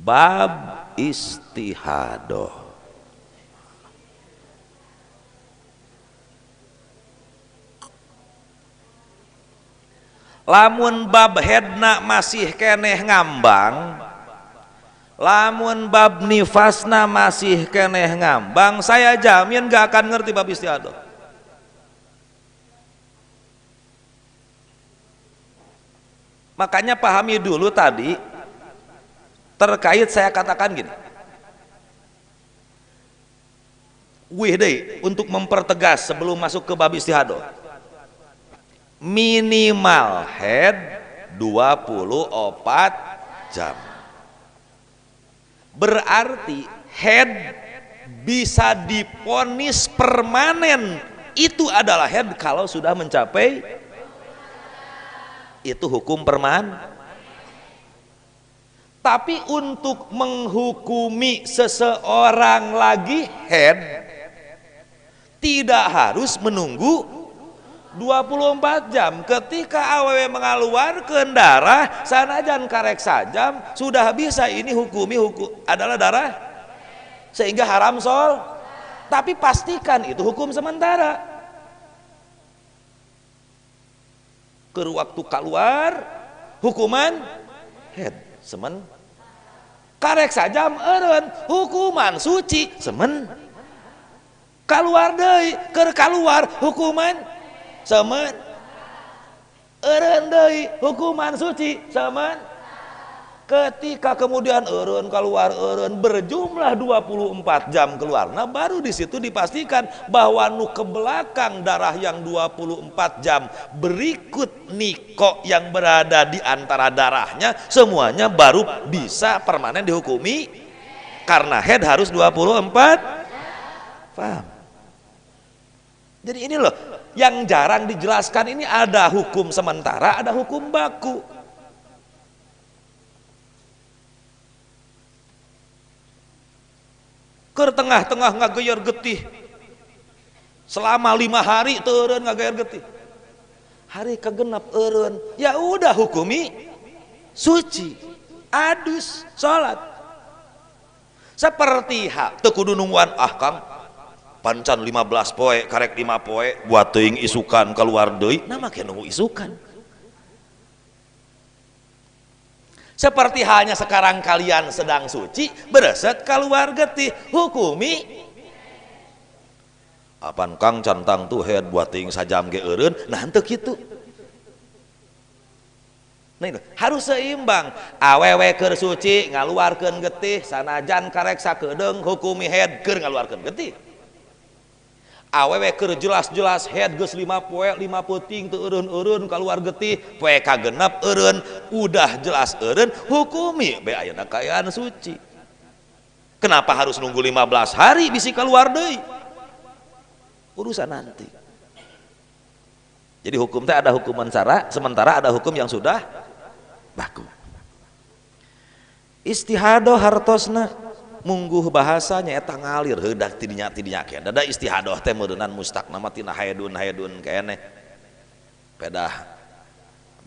bab istihadoh. Lamun bab hedna masih keneh ngambang, lamun bab nifasna masih keneh ngambang, saya jamin gak akan ngerti bab istihadoh. Makanya pahami dulu tadi terkait saya katakan gini, wih deh, untuk mempertegas sebelum masuk ke bab istihadoh, minimal head 24 jam. Berarti head bisa diponis permanen itu adalah head kalau sudah mencapai itu hukum permanen. Tapi untuk menghukumi seseorang lagi head tidak harus menunggu 24 jam. Ketika awewe mengeluarkan darah sanajan karek sajam sudah bisa ini hukumi adalah darah sehingga haram sol. Tapi pastikan itu hukum sementara. Ke waktu keluar hukuman head semen karek sajam eureun hukuman suci semen keluar deui keur keluar hukuman semen eureun deui hukuman suci semen. Ketika kemudian eureun keluar eureun berjumlah 24 jam keluar, nah baru di situ dipastikan bahwa nu ke belakang darah yang 24 jam berikut niko yang berada di antara darahnya semuanya baru bisa permanen dihukumi karena head harus 24. Paham? Jadi ini loh yang jarang dijelaskan, ini ada hukum sementara, ada hukum baku. Ke tengah-tengah ngageyar getih selama 5 hari eureun ngageyar getih, hari kegenap eureun ya udah hukumi suci adus salat seperti hak teu kudu nungguan Kang pancan 15 poe karek 5 poe buat teuing isukan keluar deui, nah make nunggu isukan. Seperti halnya sekarang kalian sedang suci bereset keluar getih hukumi apan Kang cantang tuh head buat ting sajam ge eureun, nah henteu kitu. Nah itu harus seimbang, awewe keur suci ngaluarkeun getih sanajan karek sakedeung hukumi head keur ngaluarkeun getih. Awewe keur jelas-jelas head geus 5 poe 5 peuting teu eureun keluar getih poe kagenep eureun udah jelas eureun hukumi be ayeuna kaayaan suci. Kenapa harus nunggu 15 hari bisi keluar deui? Urusan nanti. Jadi hukum teh ada hukuman sementara, ada hukum yang sudah baku. Istihadoh hartosna mungguh bahasanya eta ngalir heudak tidinya ke dada istihadoh teh meureunnan mustaqna mah tina haidun keneh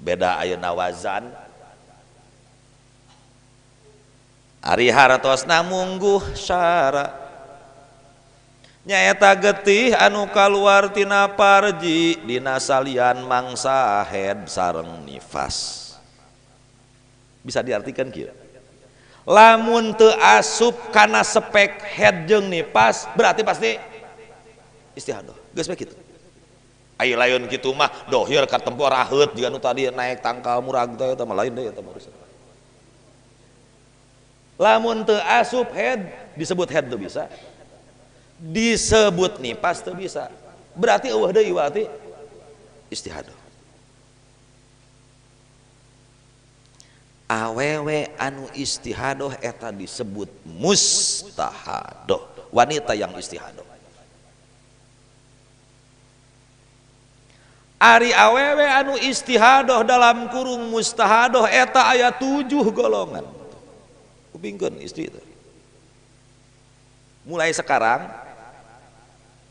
beda ayeuna wazan. Ari hartosna mungguh syara nyaeta getih anu kaluar tina parji dina salian mangsa haid sareng nifas. Bisa diartikan kieu, lamun teu asup kana spek head jeung nifas berarti pasti istihadoh geus we kitu. Aya lain kitu mah dohir ka tempo raheut jiga nu tadi naik tangkal murag teh eta mah lain deui eta mah urusan. Lamun teu asup head disebut head teu bisa, disebut nifas teu bisa, berarti eueuh deui berarti istihadoh. Awewe anu istihadoh eta disebut mustahadoh, wanita yang istihadoh. Ari awewe anu istihadoh dalam kurung mustahadoh eta aya 7 golongan. Kupingkeun istri itu. Mulai sekarang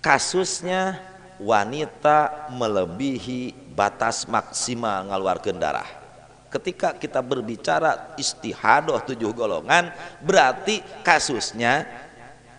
kasusnya wanita melebihi batas maksimal ngaluarkeun darah. Ketika kita berbicara istihadoh 7 golongan, berarti kasusnya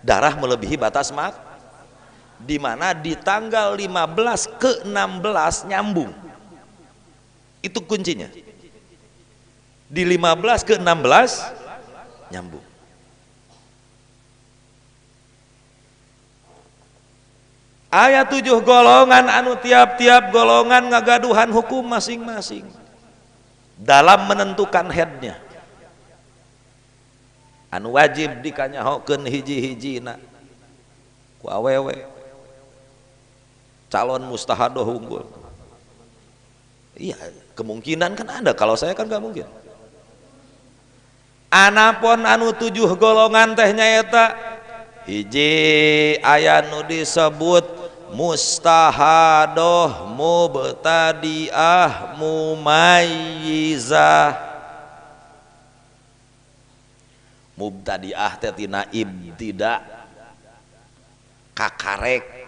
darah melebihi batas di mana di tanggal 15 ke 16 nyambung. Itu kuncinya. Di 15 ke 16 nyambung. Aya 7 golongan anu tiap-tiap golongan ngagaduhan hukum masing-masing dalam menentukan headnya. Anu wajib dikanyahokeun hiji-hijina ku awewe calon mustahadoh unggul. Iya, kemungkinan kan ada, kalau saya kan gak mungkin. Anapun anu 7 golongan teh nyaeta hiji aya nu disebut mustahadoh, mubtadi'ah, mumayyizah. Mubtadi'ah teh tina ibtida, kakarek,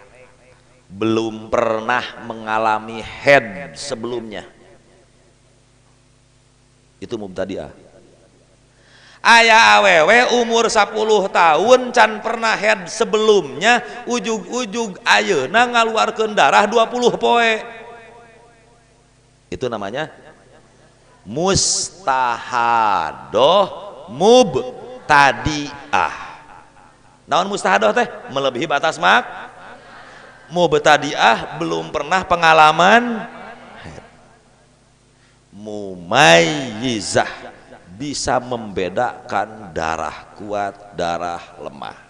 belum pernah mengalami haid sebelumnya, itu mubtadi'ah. Aya awewe umur 10 tahun can pernah haid sebelumnya, ujug-ujug ayeuna ngaluarkeun darah 20 poe. Itu namanya mustahadoh mubtadi'ah. Naon mustahadoh teh? Melebihi batas mubtadi'ah belum pernah pengalaman haid. Mumayyizah bisa membedakan darah kuat, darah lemah.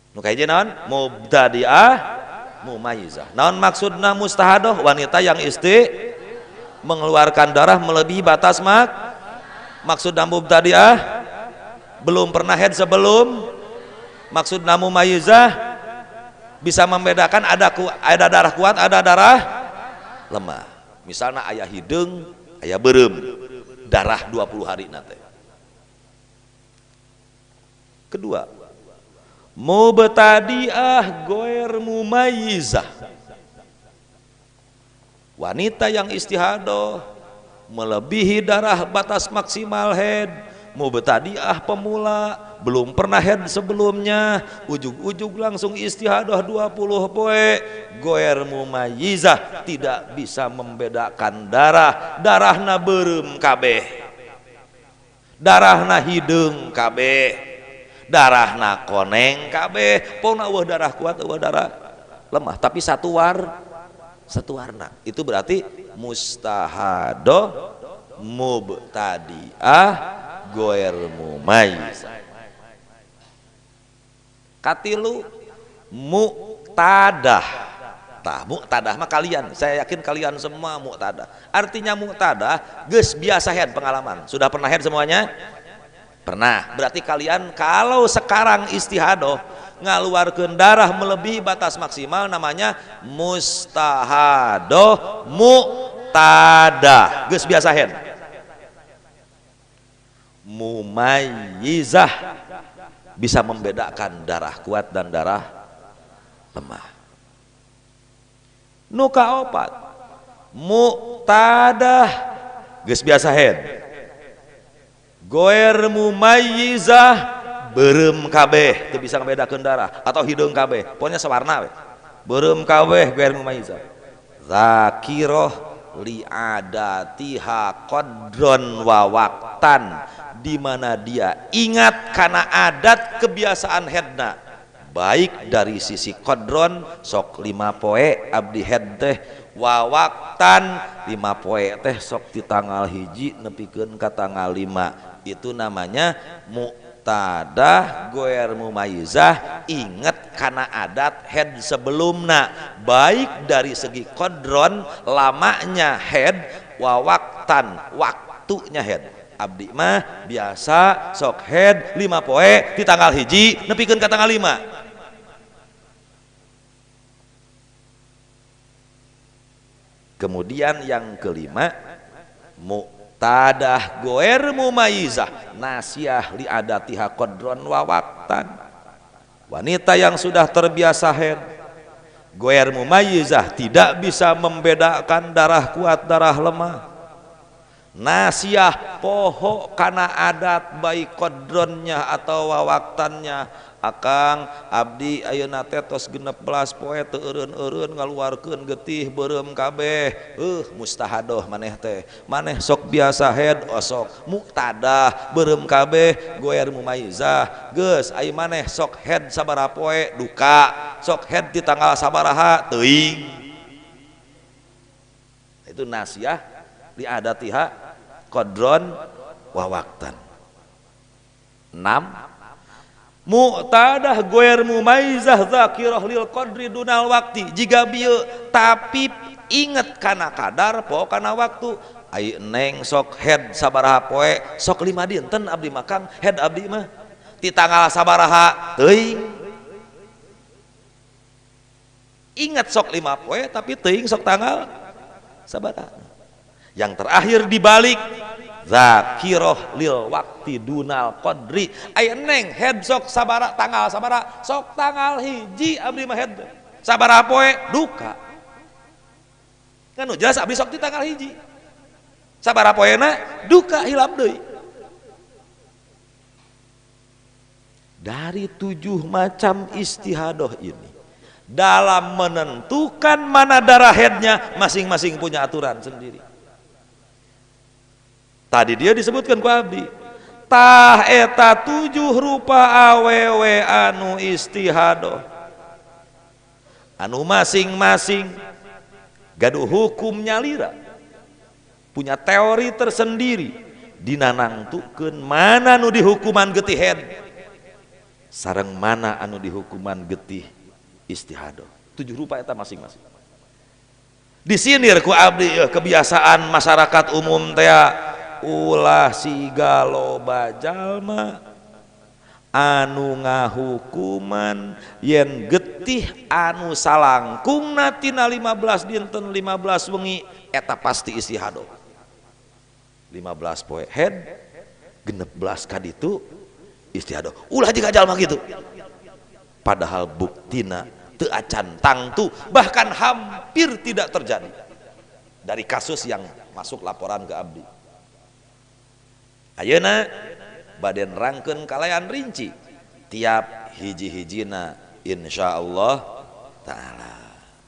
Nu kayak naon? Mubtadi'ah, mumayyizah. Naon maksudna mustahadoh? Wanita yang mengeluarkan darah melebihi batas maksudna mubtadi'ah belum pernah haid sebelum. Maksudna mumayyizah bisa membedakan ada darah kuat, ada darah lemah. Misalnya ayah hidung, ayah berem, darah 20 hari nate. Kedua, mubtadi'ah goer mumayyizah. Wanita yang istihadoh melebihi darah batas maksimal haid, mubtadi'ah pemula, belum pernah haid sebelumnya, ujug-ujug langsung istihadoh 20 poe, goer mumayyizah, tidak bisa membedakan darahna beureum kabeh, darahna hidung kabeh, darahna koneng kabeh, pokona eueuh darah kuat, eueuh darah lemah, tapi satu warna. Itu berarti mustahadoh mubtadi'ah goer mumayyizah. Katilu muqtadah. Tah muqtadah mah kalian, saya yakin kalian semua muqtadah. Artinya muqtadah geus biasa haid pengalaman. Sudah pernah haid semuanya? Pernah. Berarti kalian kalau sekarang istihadoh ngaluarkeun darah melebihi batas maksimal, namanya mustahadoh muqtadah. Geus biasa haid. Mumayyizah bisa membedakan darah kuat dan darah lemah. Nu kaopat muqtadah geus biasa haid. Goer mumayyizah beureum kabeh teu bisa ngabedakeun darah atau hidung kabeh, pokoknya sawarna we. Beureum kabeh goer mumayyizah. Zakiroh li'adatiha qadron wa waqtan, di mana dia ingat karena adat kebiasaan haidna, baik dari sisi qadron sok 5 poe abdi haid teh, wa waqtan 5 poe teh sok di tanggal hiji nepikeun ka tanggal 5. Itu namanya muqtadah goer mumayyizah, ingat karena adat haid sebelumna, baik dari segi qadron lamanya haid, wa waqtan waktunya haid. Abdi mah biasa sok haid 5 poe di tanggal hiji nepikeun ka tanggal 5. Kemudian yang kelima, muqtadah goer mumayyizah nasiyah li adatiha qadron wa waqtan. Wanita yang sudah terbiasa haid Goer mumayyizah tidak bisa membedakan darah kuat darah lemah. Nasiah poho kana adat baik kodronnya atau wawaktannya. Akang abdi ayeuna teh tos 16 poe teu eureun-eureun ngaluarkeun getih beureum kabeh. Mustahadoh maneh teh. Maneh sok biasa head osok muqtadah beureum kabeh goer mumayyizah. Geus ai maneh sok head sabaraha poe duka. Sok head di tanggal sabaraha teuing. Itu nasiah diadatiha qadron wawaktan. 6 muqtadah goer mumayyizah zakirah lil qadri dunal wakti jiga bieu tapi inget kana kadar po kana waktu. Ai neng sok head sabaraha poe sok 5 dinten abdi makang head abdi mah ti tanggal sabaraha teuing. Ingat sok 5 poe tapi teuing sok tanggal sabaraha. Yang terakhir dibalik zakirah lil wakti dunal qadri. Aya neng head sok sabara tanggal sabara sok tanggal hiji abdi mah head sabaraha poe duka. Kan jelas abdi sok di tanggal hiji. Sabaraha poena duka hilap deui. Dari 7 macam istihadoh ini dalam menentukan mana darah headnya masing-masing punya aturan sendiri. Tadi dia disebutkan ku abdi tah eta 7 rupa awewe anu istihadoh anu masing-masing gaduh hukum nyalira punya teori tersendiri dina nangtukeun mana anu dihukuman getih head sareng mana anu dihukuman getih istihadoh. 7 rupa eta masing-masing disinir ku abdi kebiasaan masyarakat umum teh ulah siga loba jalma anu ngahukuman yen getih anu salangkungna tina 15 dinten 15 wengi eta pasti istihadoh. 15 poe head 16 kaditu istihadoh. Ulah jiga jalma gitu. Padahal buktina teu acan tangtu bahkan hampir tidak terjadi dari kasus yang masuk laporan ke abdi. Ayeuna bade nerangkeun kalayan rinci tiap hiji-hijina insyaallah taala.